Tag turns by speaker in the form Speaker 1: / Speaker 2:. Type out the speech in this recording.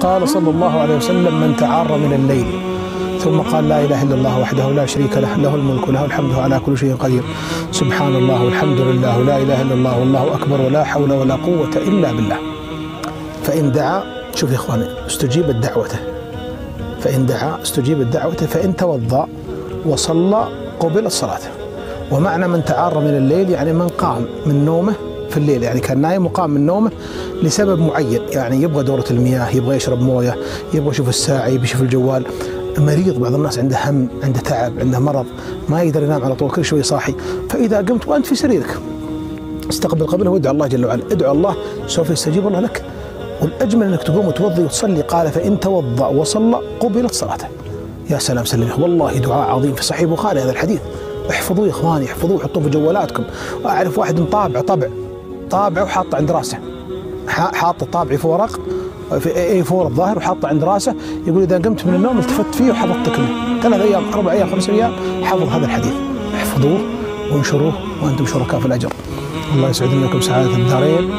Speaker 1: قال صلى الله عليه وسلم: من تعار من الليل ثم قال: لا إله إلا الله وحده لا شريك له، له الملك وله الحمد على كل شيء قدير، سبحان الله والحمد لله ولا إله إلا الله والله أكبر ولا حول ولا قوة إلا بالله. فإن دعا، شوف يا إخواني، استجيبت دعوته. فإن دعا استجيبت دعوته، فإن توضأ وصلى قبلت صلاته. ومعنى من تعار من الليل يعني من قام من نومه في الليل، يعني كان نايم وقام من نومه لسبب معين، يعني يبغى دورة المياه، يبغى يشرب مويه، يبغى يشوف الساعة، يبغى يشوف الجوال، مريض، بعض الناس عنده هم، عنده تعب، عنده مرض، ما يقدر ينام على طول، كل شوي صاحي. فإذا قمت وأنت في سريرك استقبل قبله وادعو الله جل وعلا، ادعو الله سوف يستجيب الله لك. والأجمل أنك تقوم وتوضي وتصلي. قال: فإن توضأ وصلى قبلت صلاته. يا سلام، سلم، والله دعاء عظيم في صحيح البخاري هذا الحديث. احفظوه يا إخواني، احفظوه، حطوه في جوالاتكم. وأعرف واحد طابع وحاطه عند راسه، حاط الطابع في ورق، في A4 الظاهر، وحاطه عند راسه، يقول إذا قمت من النوم التفت فيه وحفظت كله، 3 أيام 4 أيام 5 أيام حفظ هذا الحديث. احفظوه وانشروه وأنتم شركاء في الأجر. الله يسعد لكم سعادة الدارين.